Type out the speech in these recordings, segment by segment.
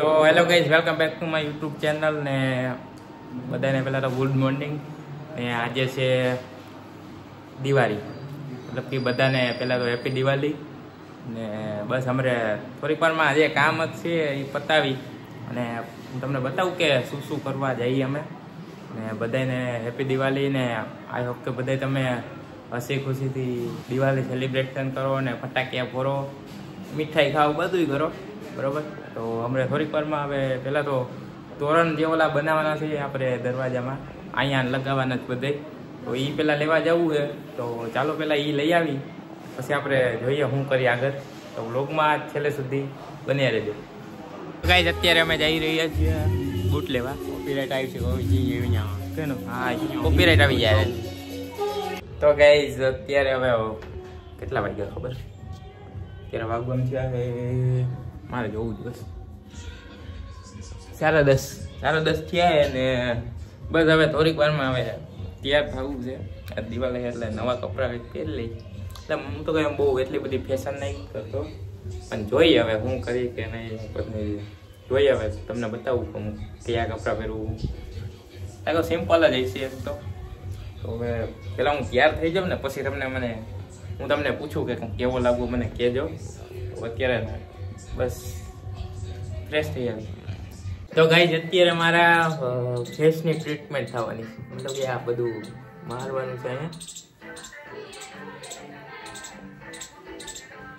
તો hello guys, welcome back to my YouTube channel ને બધાને પહેલાં તો ગુડ મોર્નિંગ. ને આજે છે દિવાળી, મતલબ કે બધાને પહેલાં તો હેપી દિવાળી. ને બસ અમારે થોડીક વારમાં જે કામ જ છે એ પતાવી અને હું તમને બતાવું કે શું શું કરવા જઈએ અમે. ને બધાને હેપી દિવાળી. ને આઈ હોપ કે બધા તમે હસી ખુશીથી દિવાળી સેલિબ્રેશન કરો ને ફટાકિયા ફોડો, મીઠાઈ ખાઓ, બધું કરો, બરાબર. તો અમે થોડીક વારમાં હવે પહેલાં તો તોરણ જે ઓલા બનાવવાના છે આપણે દરવાજામાં અહીંયા લગાવવાના જ બધે, તો એ પહેલાં લેવા જવું છે. તો ચાલો પહેલાં એ લઈ આવી, પછી આપણે જોઈએ શું કરીએ આગળ. તો વ્લોગમાં છેલ્લે સુધી બન્યા રહેજો. ગાઈઝ, અત્યારે અમે જઈ રહ્યા છીએ બૂટ લેવા. કોપીરાઇટ આવી છે, હા કોપીરાઇટ આવી જાય. તો ગાઈઝ અત્યારે હવે કેટલા વાગ્યા ખબર? અત્યારે વાગવાનું છે હવે મારે જોવું જ બસ 10:30 થયા ને બસ હવે થોડીક વારમાં હવે તૈયાર થવું છે. દિવાળી એટલે નવા કપડાં પહેરી લઈ. એટલે હું તો કંઈ બહુ એટલી બધી ફેશન નહીં કરતો, પણ જોઈએ હવે શું કરી કે નહીં. પછી જોઈએ હવે તમને બતાવું કે હું કયા કપડાં પહેરવું. તો સિમ્પલ જ હશે એમ તો. હવે પહેલાં હું તૈયાર થઈ જાઉં ને પછી હું તમને પૂછું કે કેવો લાગવું મને કહેજો. અત્યારે બસ ફ્રેશ થઈ આવી. તો ગાઈઝ અત્યારે મારા ફેસની ટ્રીટમેન્ટ થવાની છે, મતલબ કે આ બધું મારવાનું છે અહીંયા.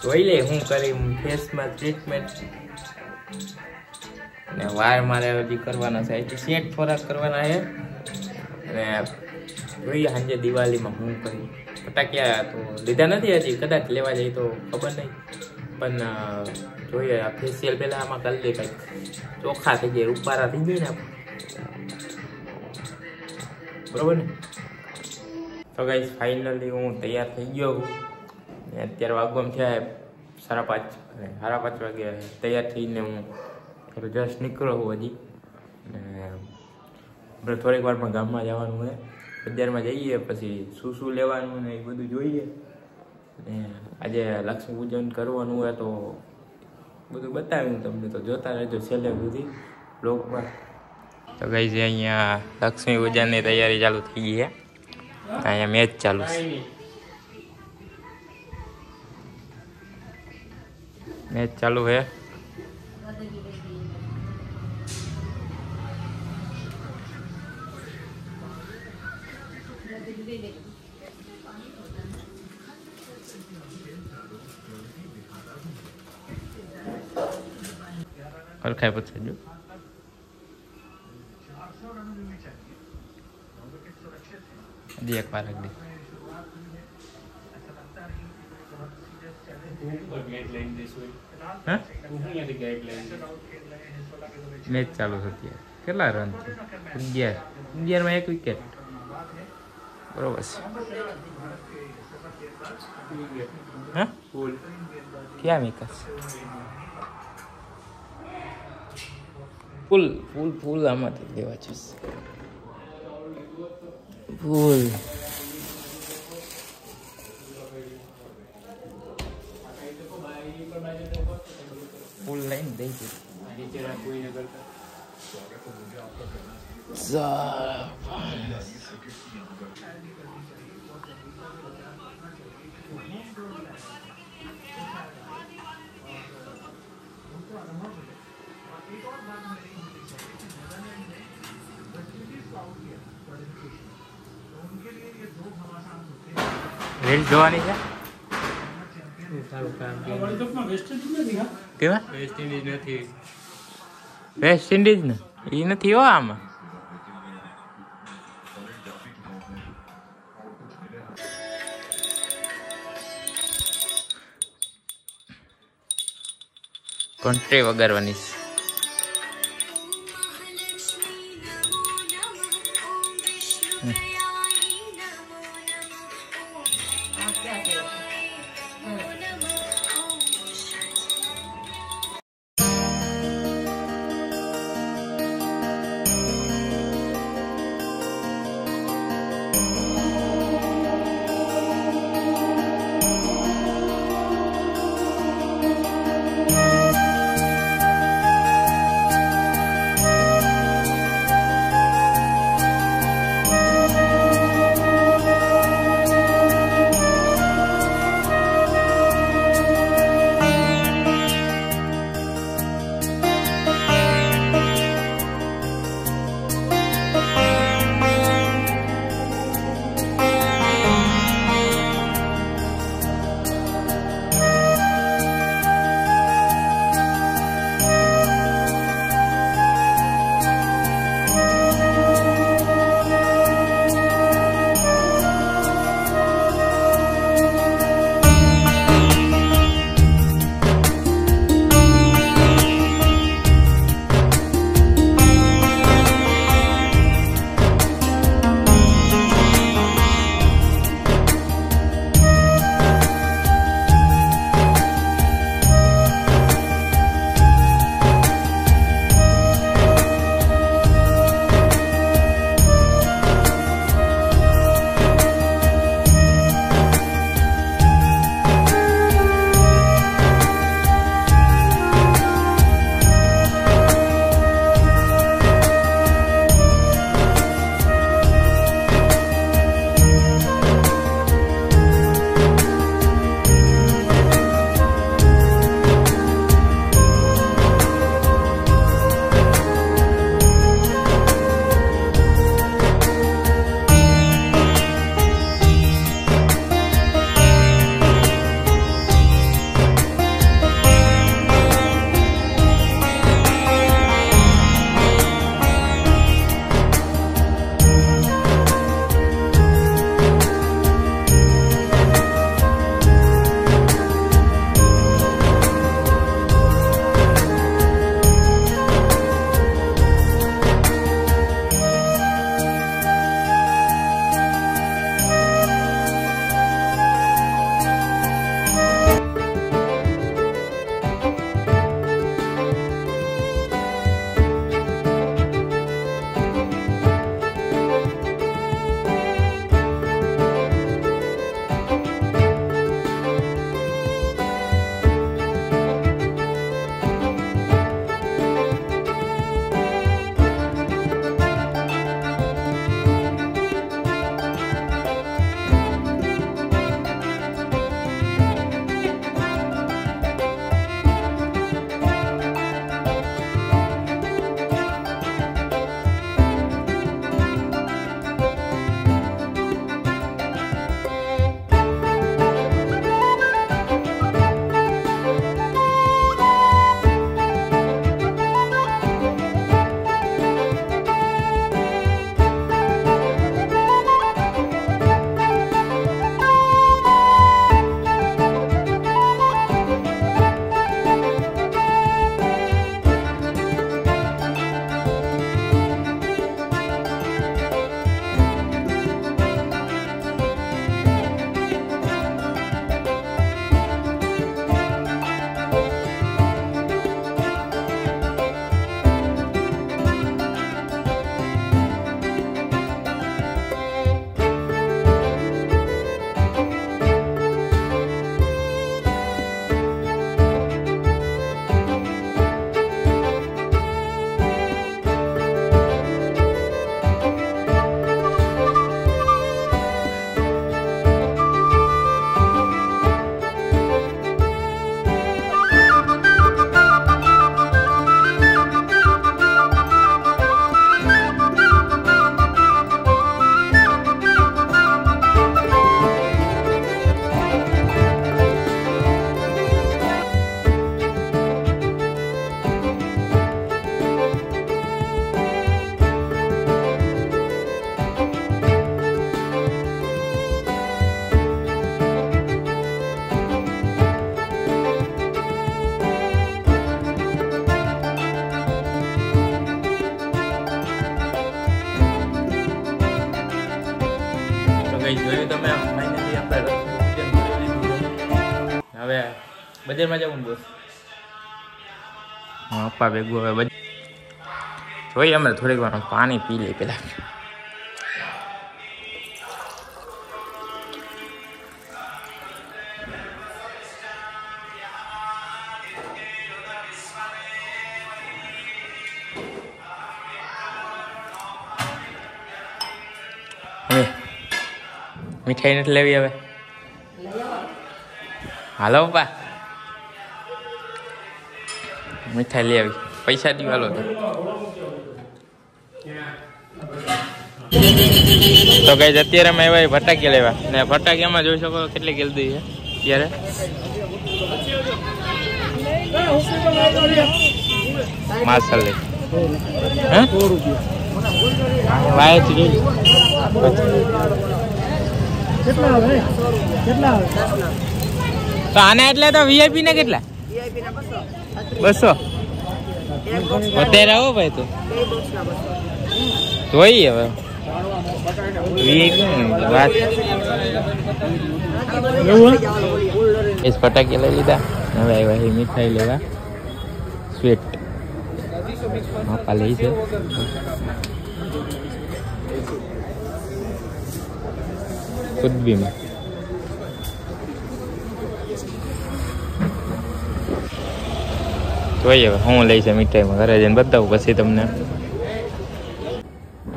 જોઈ લે હું કરી ફેસમાં ટ્રીટમેન્ટ. અને વાર મારે હજી કરવાના છે, સેટ થોડાક કરવાના છે. અને જોઈએ સાંજે દિવાળીમાં હું કરી. ફટાકિયા તો લીધા નથી હજી, કદાચ લેવા જાય તો ખબર નહીં, પણ જોઈએ આ ફેશિયલ પહેલાં આમાં કરી દે, કંઈક ચોખ્ખા થઈ જાય, રૂપારા થઈ જાય ને બરોબર ને. તો ગાઈસ ફાઇનલી હું તૈયાર થઈ ગયો. અત્યારે વાગવામાં થયા 5:30. 5:30 વાગે તૈયાર થઈને હું જસ્ટ નીકળ્યો હું હજી. અને આપણે થોડીક વારમાં ગામમાં જવાનું હોય, બજારમાં જઈએ, પછી શું લેવાનું ને એ બધું જોઈએ. ને આજે લક્ષ્મી પૂજન કરવાનું હોય તો બધું બતાવ્યું તમને, તો જોતા રહેજો છેલ્લે સુધી બ્લોગમાં. તો ગાઈઝ અહીંયા લક્ષ્મી પૂજનની તૈયારી ચાલુ થઈ ગઈ છે. અહીંયા મેચ ચાલુ છે, મેચ ચાલુ છે. ઓળખાય પછી જો હજી એક વાર રાખી મેચ ચાલુ છે અત્યારે. કેટલા રન છે? 11 એક વિકેટ, બરોબર છે. હા ક્યાં વિકાસ? ફૂલ આમાંથી લેવા છે. ફૂલ લઈને દઈ દે. રીલ જોવાની છે. કેવા વેસ્ટ ઇન્ડિઝ ને એ નથી હો આમાં. કન્ટ્રી વગાડવાની છે. કઈ જોયું તમે ફાઇનલી આપણે હવે બજારમાં જવું બોસ. હા પપ્પા ભેગું હવે જોઈએ અમે થોડીક વાર પાણી પી લઈએ પેલા. મીઠાઈ નથી લેવી હવે? હાલો પપ્પા મીઠાઈ લઈ આવી. પૈસા દીવાલો તો કઈ અત્યારે અમે એવા ફટાકિયા લેવા ને ફટાકિયામાં જોઈ શકો કેટલી ગેલદી છે અત્યારે. માર્શલ લે તો આને એટલે તો વીઆઈપી ને કેટલા? 200 વધારે આવો ભાઈ તો જોઈએ હવે વાત. ફટાકી લઈ લીધા હવે આવ્યા મીઠાઈ લેવા. સ્વીટ માપા લઈ છે. કુદબીમાં જોઈએ હવે હું લઈ છે મીઠાઈમાં. ઘરે જઈને બતાવું પછી તમને.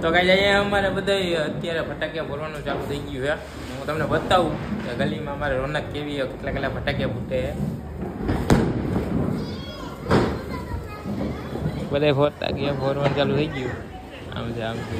તો કઈ અહીંયા અમારે બધા અત્યારે ફટાકિયા ફોડવાનું ચાલુ થઈ ગયું છે. હું તમને બતાવું કે ગલીમાં અમારે રોનક કેવી કેટલા કેટલા ફટાકિયા ફૂટે. બધા ફટાકિયા ફોડવાનું ચાલુ થઈ ગયું. આમ છે આમ છે.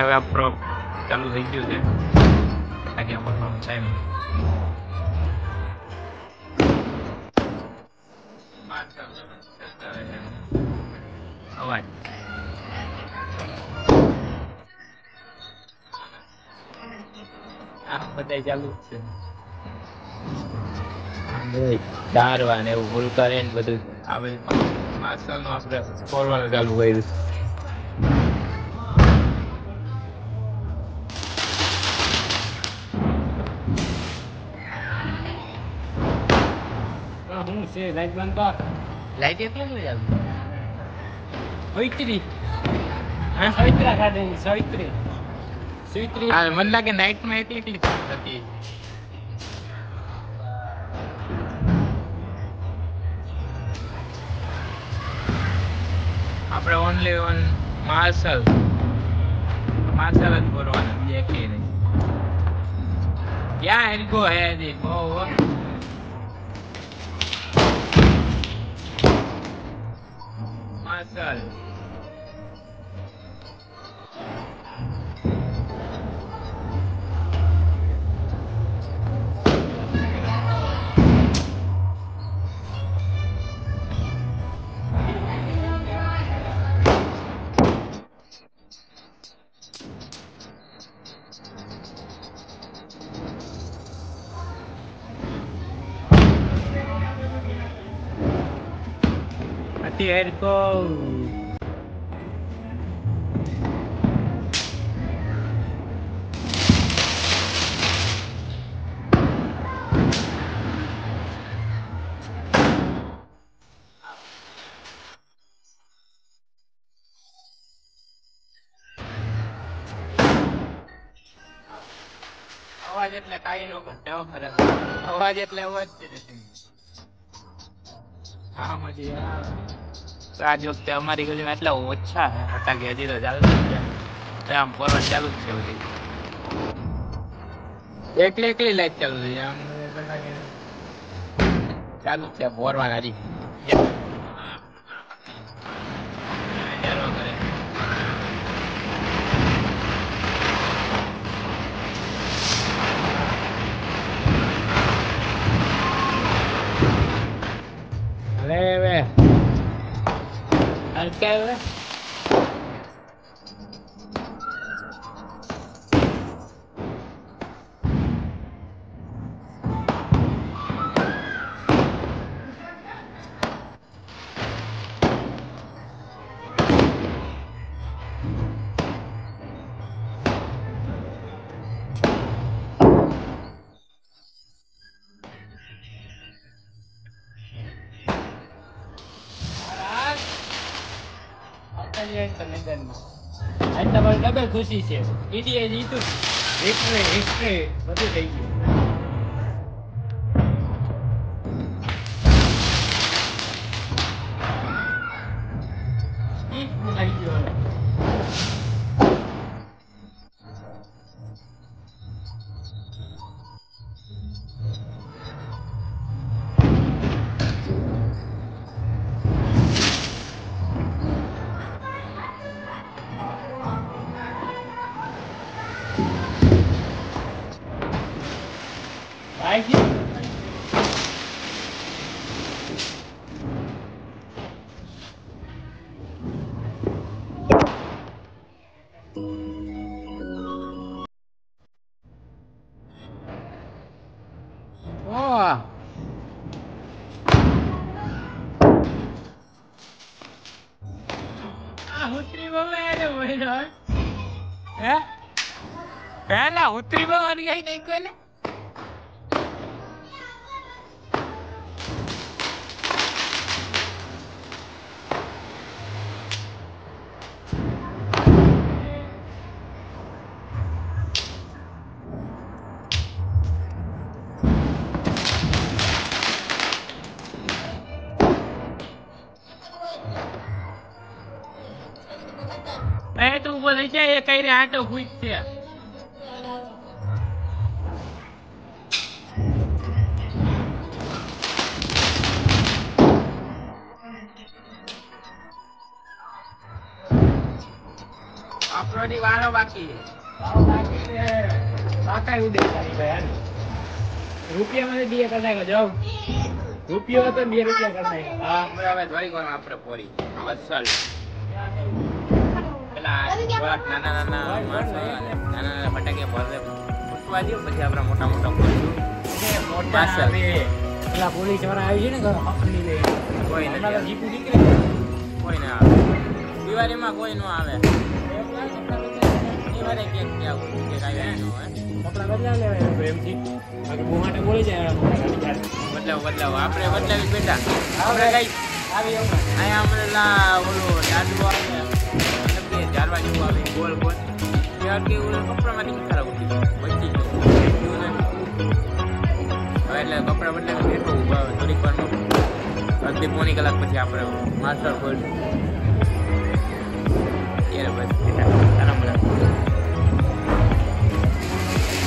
હવે આપણો ચાલુ થઈ ગયું છે. આગે આપણો ટાઈમ અવાજ આ બધા ચાલુ જ છે. ડારવા ને એવું ભૂલ કરે ને બધું આવે. માર્શલ નું આપણે ફોરવાનું ચાલુ કર્યું. લાઈટ બંધ કર. લાઈટ એટલે શું યાર? સવિત્રી હા સવિત્રા ખાતે સવિત્રી સવિત્રી હા મને લાગે નાઈટ માં એટલી હતી. આપણે ઓનલી ઓન માર્શલ જ બોલવાનું બીજે કઈ નહીં. ક્યાં એનકો હે જી બહુ માર્શલ નથી હેરકો અવાજ એટલે કાઈ નો ઘટે ફરક અવાજ એટલે અવાજ હા મજી આજ વખતે અમારી ગલીમાં એટલા ઓછા હતા કે હજી તો ચાલુ છે આમ ફોરવર્ડ ચાલુ જ છે બધી એકલી લાઈટ ચાલુ છે આમ ચાલુ છે ફોરવર્ડ હજી leve al que ડબલ ખુશી છે ઇન્ડિયા જીતું હિસ્ટ્રી બધું થઈ ગયું પહેલા ઉતરી બવાની ગઈ નહીં કોઈને તું બોલે છે એ કઈ રે આટો ખુશ છે આપણી વારો બાકી બાકી ઉડે તારી ભાઈ રૂપિયા મને 2 કરી નાખો જાવ રૂપિયો તો 2 રૂપિયા કરી નાખો હા હવે ધોરી કોણ આપણે પોરી અસલ નાના ફટાકે ભરે ફૂટવા દો પછી આપણા મોટા પેલા પોલીસ વાળા આવી છે ને કોઈ નથી કોઈ ના આવે દિવાળીમાં કોઈ નો આવે દિવાળી કેમ કપડા બદલાવ લેવાય પ્રેમથી માટે બોલી જાય બદલાવ આપણે બદલાવી બેટા આપણે કઈ આવી અહીંયા હમણાં ઓલું ડાડવો આવે જારવા જેવું આવે ગોળ ગોળ કે કપડામાંથી ખરાબ ઉઠી વચ્ચે હવે એટલે કપડા બદલાવી બેઠો થોડીક વારનો અડધી પોણી કલાક પછી આપણે માસ્ટર ખોલ ત્યારે બસ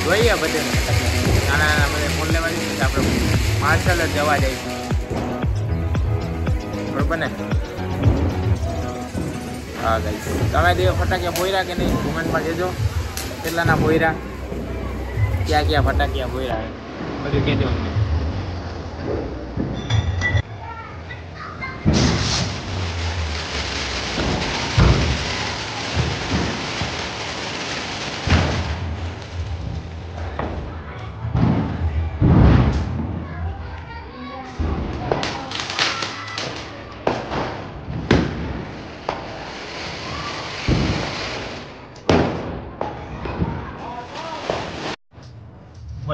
જોઈએ બધે નાના બધે ફોન લેવા જઈએ આપણે માર્શલ જ જવા જઈશું બરોબર ને હા ગાઈસ તમે દે ફટાકિયા બોયરા કે નહીં કોમેન્ટમાં કહેજો કેટલાના બોયરા ક્યાં ફટાકિયા બોયરા બધું કહેજો અમને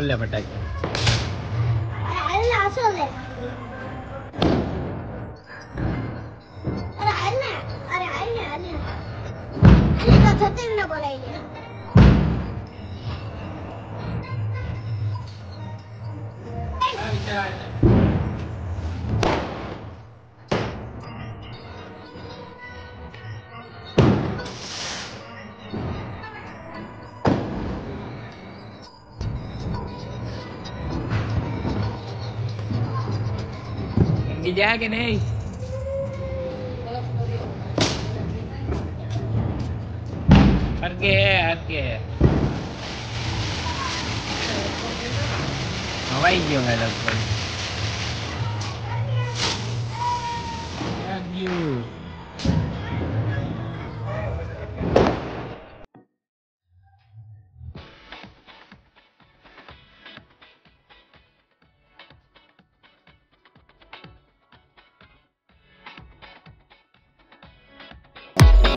ખોલ લે ફટાક. જા કે નહીં હરકે હવાઈ ગયો લગભગ.